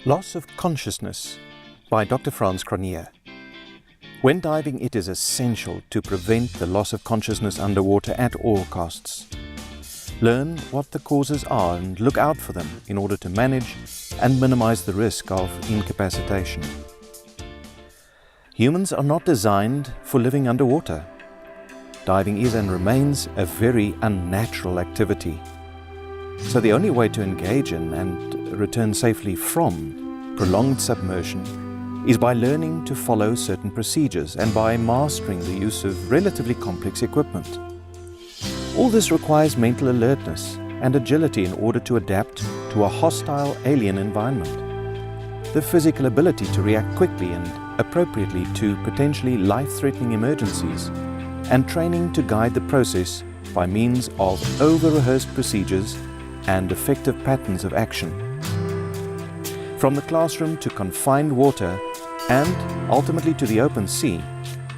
Loss of consciousness by Dr. Franz Cronier. When diving, it is essential to prevent the loss of consciousness underwater at all costs. Learn what the causes are and look out for them in order to manage and minimize the risk of incapacitation. Humans are not designed for living underwater. Diving is and remains a very unnatural activity. So the only way to engage in and return safely from prolonged submersion is by learning to follow certain procedures and by mastering the use of relatively complex equipment. All this requires mental alertness and agility in order to adapt to a hostile alien environment. The physical ability to react quickly and appropriately to potentially life-threatening emergencies, and training to guide the process by means of over-rehearsed procedures and effective patterns of action. From the classroom to confined water and ultimately to the open sea,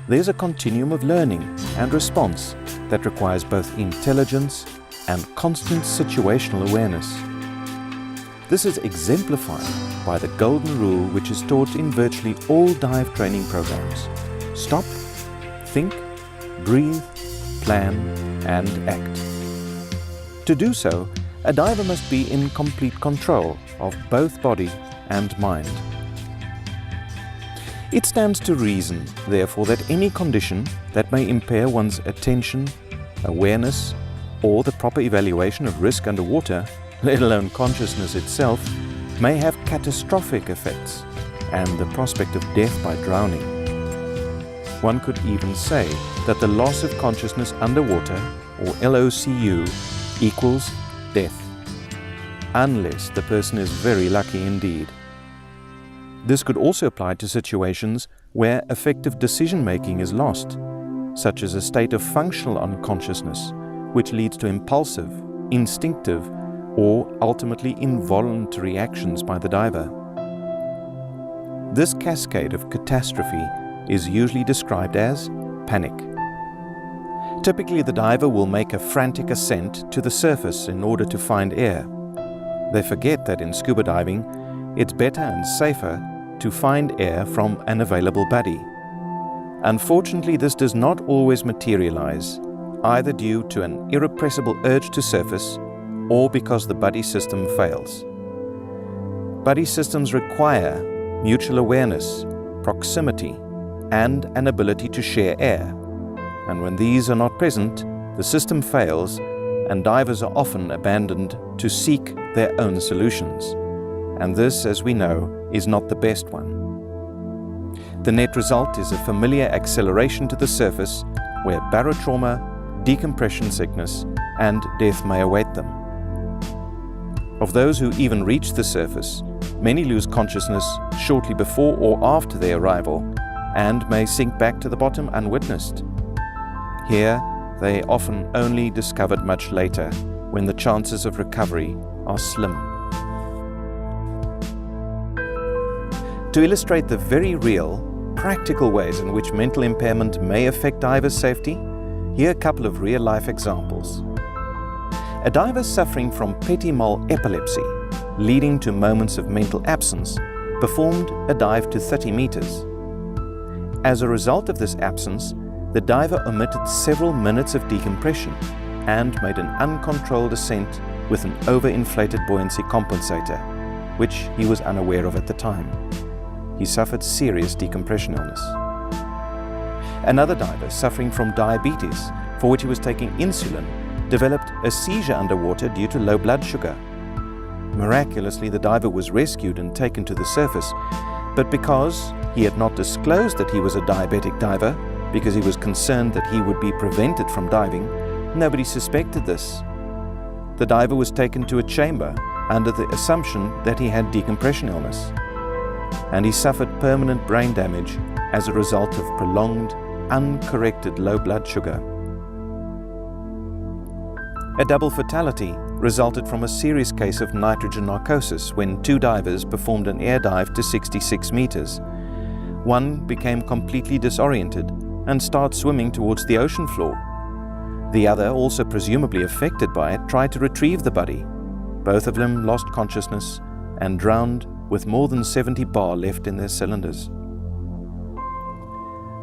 there's a continuum of learning and response that requires both intelligence and constant situational awareness. This is exemplified by the golden rule which is taught in virtually all dive training programs. Stop, think, breathe, plan, and act. To do so, a diver must be in complete control of both body and mind. It stands to reason, therefore, that any condition that may impair one's attention, awareness, or the proper evaluation of risk underwater, let alone consciousness itself, may have catastrophic effects and the prospect of death by drowning. One could even say that the loss of consciousness underwater, or LOCU, equals death, unless the person is very lucky indeed. This could also apply to situations where effective decision-making is lost, such as a state of functional unconsciousness, which leads to impulsive, instinctive, or ultimately involuntary actions by the diver. This cascade of catastrophe is usually described as panic. Typically, the diver will make a frantic ascent to the surface in order to find air. They forget that in scuba diving, it's better and safer to find air from an available buddy. Unfortunately, this does not always materialize, either due to an irrepressible urge to surface or because the buddy system fails. Buddy systems require mutual awareness, proximity, and an ability to share air. And when these are not present, the system fails and divers are often abandoned to seek their own solutions. And this, as we know, is not the best one. The net result is a familiar acceleration to the surface where barotrauma, decompression sickness, and death may await them. Of those who even reach the surface, many lose consciousness shortly before or after their arrival and may sink back to the bottom unwitnessed. Here, they often only discovered much later, when the chances of recovery are slim. To illustrate the very real, practical ways in which mental impairment may affect divers' safety, here are a couple of real-life examples. A diver suffering from petit mal epilepsy, leading to moments of mental absence, performed a dive to 30 meters. As a result of this absence, the diver omitted several minutes of decompression and made an uncontrolled ascent with an overinflated buoyancy compensator, which he was unaware of at the time. He suffered serious decompression illness. Another diver suffering from diabetes, for which he was taking insulin, developed a seizure underwater due to low blood sugar. Miraculously, the diver was rescued and taken to the surface, but because he had not disclosed that he was a diabetic diver, because he was concerned that he would be prevented from diving, nobody suspected this. The diver was taken to a chamber under the assumption that he had decompression illness, and he suffered permanent brain damage as a result of prolonged, uncorrected low blood sugar. A double fatality resulted from a serious case of nitrogen narcosis when two divers performed an air dive to 66 meters. One became completely disoriented and started swimming towards the ocean floor. The other, also presumably affected by it, tried to retrieve the buddy. Both of them lost consciousness and drowned with more than 70 bar left in their cylinders.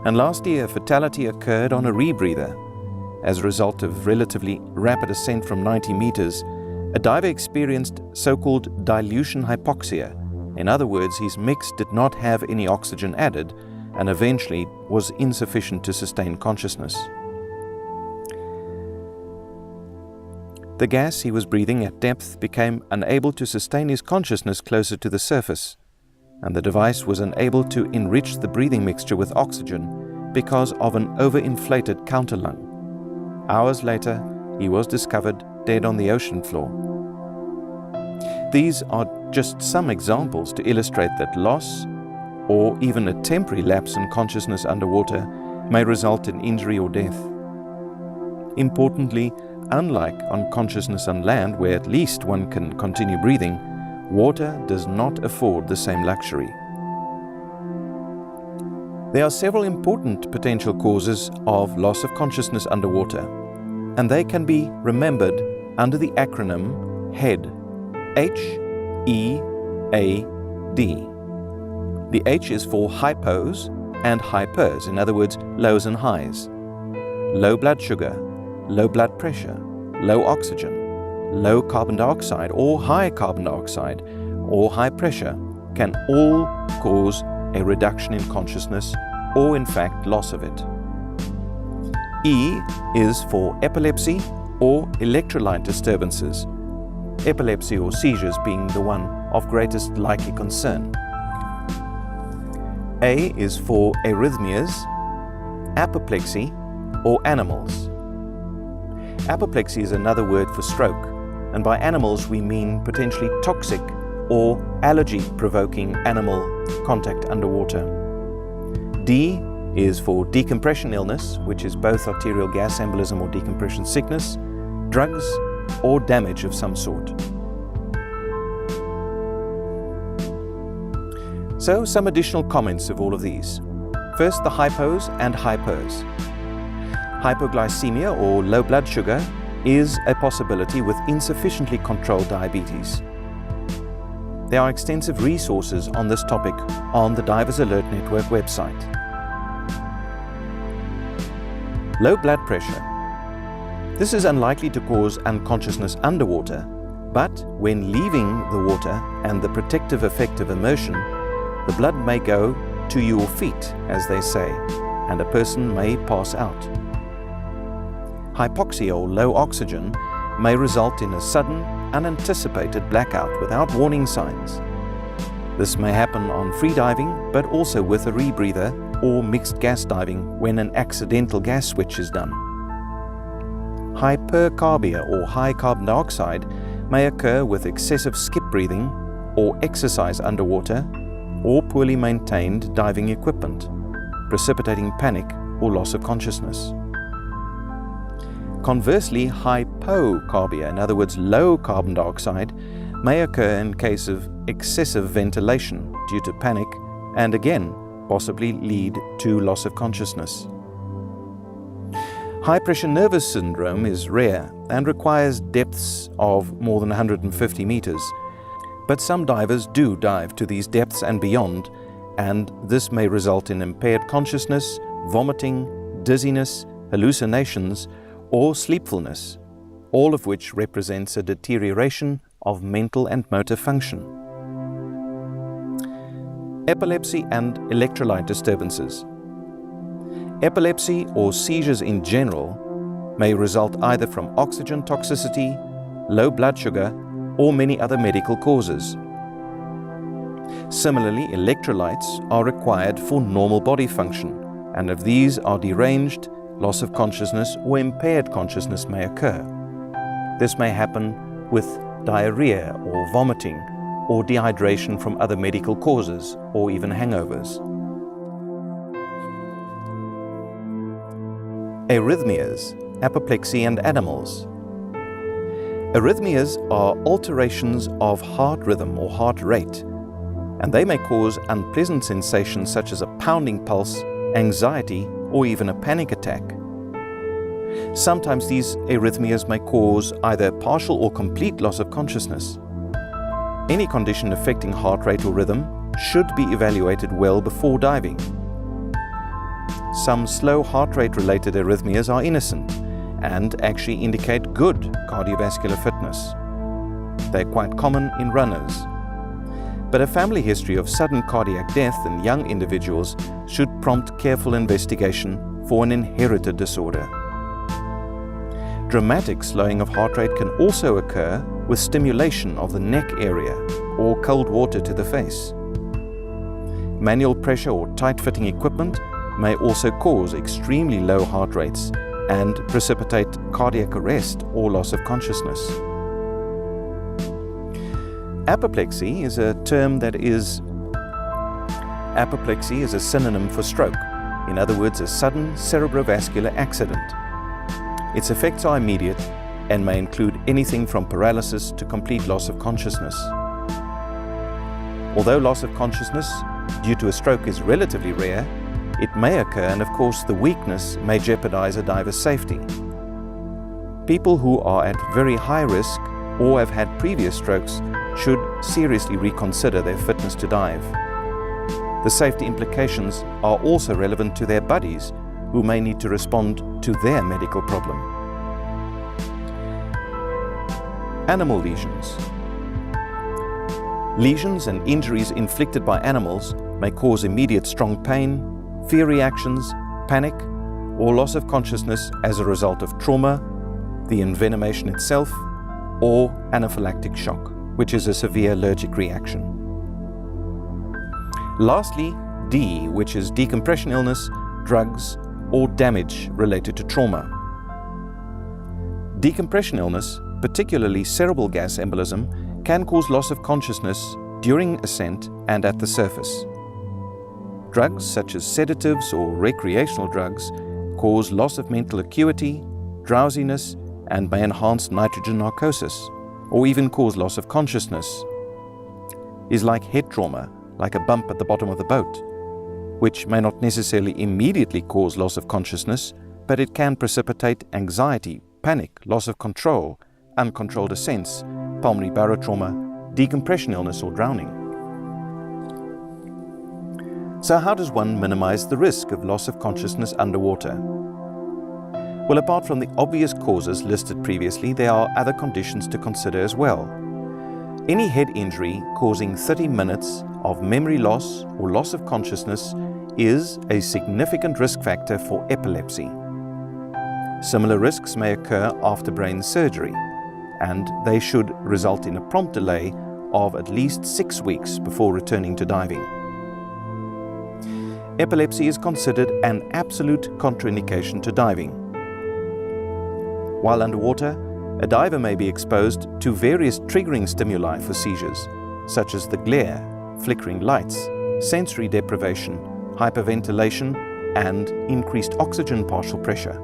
And lastly, a fatality occurred on a rebreather. As a result of relatively rapid ascent from 90 meters, a diver experienced so-called dilution hypoxia. In other words, his mix did not have any oxygen added and eventually was insufficient to sustain consciousness. The gas he was breathing at depth became unable to sustain his consciousness closer to the surface, and the device was unable to enrich the breathing mixture with oxygen because of an overinflated counterlung. Hours later, he was discovered dead on the ocean floor. These are just some examples to illustrate that loss, or even a temporary lapse in consciousness underwater, may result in injury or death. Importantly, unlike unconsciousness on land, where at least one can continue breathing, water does not afford the same luxury. There are several important potential causes of loss of consciousness underwater, and they can be remembered under the acronym HEAD, H-E-A-D. The H is for hypos and hypers, in other words, lows and highs. Low blood sugar, low blood pressure, low oxygen, low carbon dioxide or high carbon dioxide, or high pressure can all cause a reduction in consciousness or in fact loss of it. E is for epilepsy or electrolyte disturbances, epilepsy or seizures being the one of greatest likely concern. A is for arrhythmias, apoplexy or animals. Apoplexy is another word for stroke, and by animals we mean potentially toxic or allergy-provoking animal contact underwater. D is for decompression illness, which is both arterial gas embolism or decompression sickness, drugs, or damage of some sort. So, some additional comments of all of these. First, the hypos and hypers. Hypoglycemia or low blood sugar is a possibility with insufficiently controlled diabetes. There are extensive resources on this topic on the Divers Alert Network website. Low blood pressure. This is unlikely to cause unconsciousness underwater, but when leaving the water and the protective effect of immersion, the blood may go to your feet, as they say, and a person may pass out. Hypoxia or low oxygen may result in a sudden, unanticipated blackout without warning signs. This may happen on freediving, but also with a rebreather or mixed gas diving when an accidental gas switch is done. Hypercarbia or high carbon dioxide may occur with excessive skip breathing or exercise underwater or poorly maintained diving equipment, precipitating panic or loss of consciousness. Conversely, hypocarbia, in other words low carbon dioxide, may occur in case of excessive ventilation due to panic and again possibly lead to loss of consciousness. High pressure nervous syndrome is rare and requires depths of more than 150 meters, but some divers do dive to these depths and beyond, and this may result in impaired consciousness, vomiting, dizziness, hallucinations, or sleepfulness, all of which represents a deterioration of mental and motor function. Epilepsy and electrolyte disturbances. Epilepsy or seizures in general may result either from oxygen toxicity, low blood sugar, or many other medical causes. Similarly, electrolytes are required for normal body function, and if these are deranged, loss of consciousness or impaired consciousness may occur. This may happen with diarrhea or vomiting or dehydration from other medical causes or even hangovers. Arrhythmias, apoplexy and animals. Arrhythmias are alterations of heart rhythm or heart rate, and they may cause unpleasant sensations such as a pounding pulse, anxiety, or even a panic attack. Sometimes these arrhythmias may cause either partial or complete loss of consciousness. Any condition affecting heart rate or rhythm should be evaluated well before diving. Some slow heart rate related arrhythmias are innocent and actually indicate good cardiovascular fitness. They're quite common in runners. But a family history of sudden cardiac death in young individuals should prompt careful investigation for an inherited disorder. Dramatic slowing of heart rate can also occur with stimulation of the neck area or cold water to the face. Manual pressure or tight-fitting equipment may also cause extremely low heart rates and precipitate cardiac arrest or loss of consciousness. Apoplexy is a term that is Apoplexy is a synonym for stroke, in other words, a sudden cerebrovascular accident. Its effects are immediate and may include anything from paralysis to complete loss of consciousness. Although loss of consciousness due to a stroke is relatively rare, it may occur, and of course the weakness may jeopardize a diver's safety. People who are at very high risk or have had previous strokes should seriously reconsider their fitness to dive. The safety implications are also relevant to their buddies who may need to respond to their medical problem. Animal lesions. Lesions and injuries inflicted by animals may cause immediate strong pain, fear reactions, panic, or loss of consciousness as a result of trauma, the envenomation itself, or anaphylactic shock, which is a severe allergic reaction. Lastly, D, which is decompression illness, drugs, or damage related to trauma. Decompression illness, particularly cerebral gas embolism, can cause loss of consciousness during ascent and at the surface. Drugs such as sedatives or recreational drugs cause loss of mental acuity, drowsiness, and may enhance nitrogen narcosis, or even cause loss of consciousness. Is like head trauma, like a bump at the bottom of the boat, which may not necessarily immediately cause loss of consciousness, but it can precipitate anxiety, panic, loss of control, uncontrolled ascents, pulmonary barotrauma, decompression illness, or drowning. So how does one minimize the risk of loss of consciousness underwater? Well, apart from the obvious causes listed previously, there are other conditions to consider as well. Any head injury causing 30 minutes of memory loss or loss of consciousness is a significant risk factor for epilepsy. Similar risks may occur after brain surgery, and they should result in a prompt delay of at least 6 weeks before returning to diving. Epilepsy is considered an absolute contraindication to diving. While underwater, a diver may be exposed to various triggering stimuli for seizures, such as the glare, flickering lights, sensory deprivation, hyperventilation, and increased oxygen partial pressure.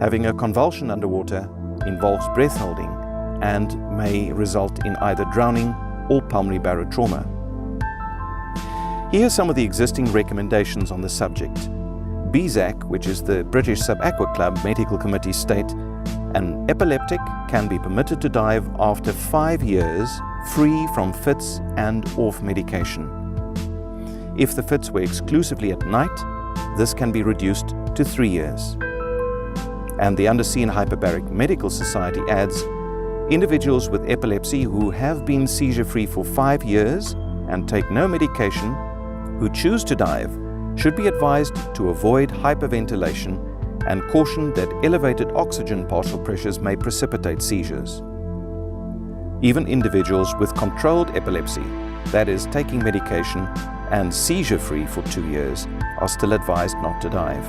Having a convulsion underwater involves breath holding and may result in either drowning or pulmonary barotrauma. Here are some of the existing recommendations on the subject. BSAC, which is the British Sub-Aqua Club Medical Committee, state an epileptic can be permitted to dive after 5 years free from fits and off medication. If the fits were exclusively at night, this can be reduced to 3 years. And the Undersea and Hyperbaric Medical Society adds, individuals with epilepsy who have been seizure-free for 5 years and take no medication who choose to dive should be advised to avoid hyperventilation and cautioned that elevated oxygen partial pressures may precipitate seizures. Even individuals with controlled epilepsy, that is, taking medication and seizure-free for 2 years, are still advised not to dive.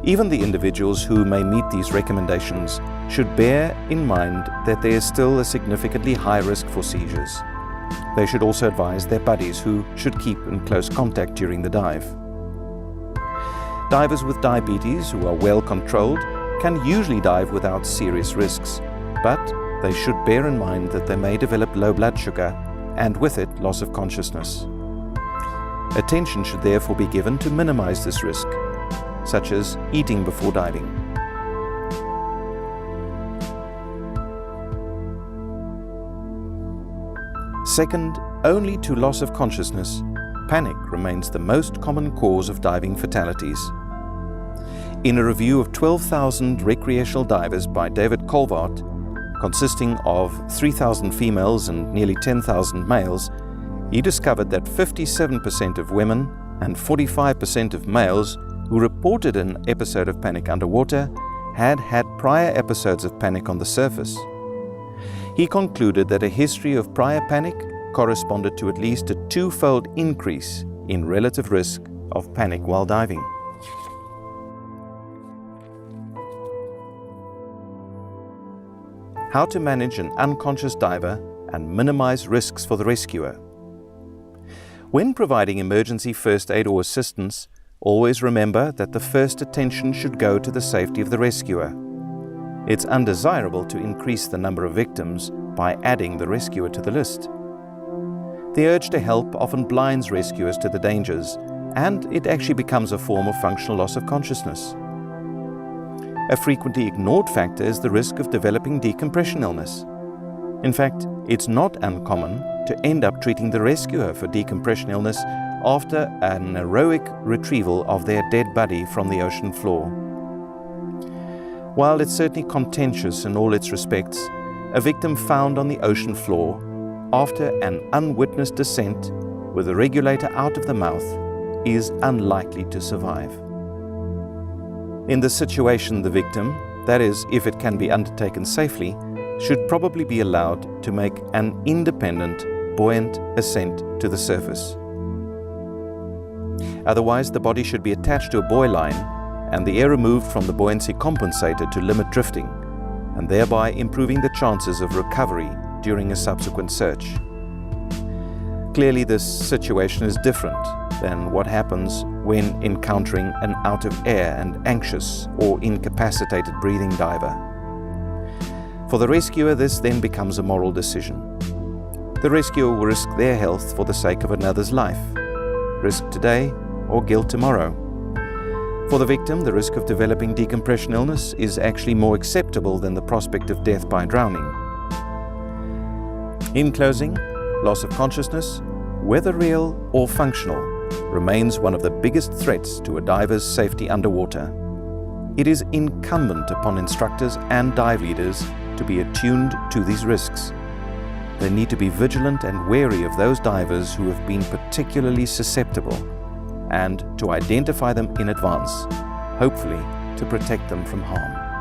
Even the individuals who may meet these recommendations should bear in mind that there is still a significantly high risk for seizures. They should also advise their buddies who should keep in close contact during the dive. Divers with diabetes who are well controlled can usually dive without serious risks, but they should bear in mind that they may develop low blood sugar and with it loss of consciousness. Attention should therefore be given to minimize this risk, such as eating before diving. Second only to loss of consciousness, panic remains the most common cause of diving fatalities. In a review of 12,000 recreational divers by David Colvart, consisting of 3,000 females and nearly 10,000 males, he discovered that 57% of women and 45% of males who reported an episode of panic underwater had had prior episodes of panic on the surface. He concluded that a history of prior panic corresponded to at least a twofold increase in relative risk of panic while diving. How to manage an unconscious diver and minimize risks for the rescuer. When providing emergency first aid or assistance, always remember that the first attention should go to the safety of the rescuer. It's undesirable to increase the number of victims by adding the rescuer to the list. The urge to help often blinds rescuers to the dangers, and it actually becomes a form of functional loss of consciousness. A frequently ignored factor is the risk of developing decompression illness. In fact, it's not uncommon to end up treating the rescuer for decompression illness after an heroic retrieval of their dead buddy from the ocean floor. While it's certainly contentious in all its respects, a victim found on the ocean floor after an unwitnessed descent with a regulator out of the mouth is unlikely to survive. In this situation, the victim, that is, if it can be undertaken safely, should probably be allowed to make an independent, buoyant ascent to the surface. Otherwise, the body should be attached to a buoy line and the air removed from the buoyancy compensator to limit drifting, and thereby improving the chances of recovery during a subsequent search. Clearly, this situation is different than what happens when encountering an out of air and anxious or incapacitated breathing diver. For the rescuer, this then becomes a moral decision. The rescuer will risk their health for the sake of another's life. Risk today or guilt tomorrow. For the victim, the risk of developing decompression illness is actually more acceptable than the prospect of death by drowning. In closing, loss of consciousness, whether real or functional, remains one of the biggest threats to a diver's safety underwater. It is incumbent upon instructors and dive leaders to be attuned to these risks. They need to be vigilant and wary of those divers who have been particularly susceptible, and to identify them in advance, hopefully to protect them from harm.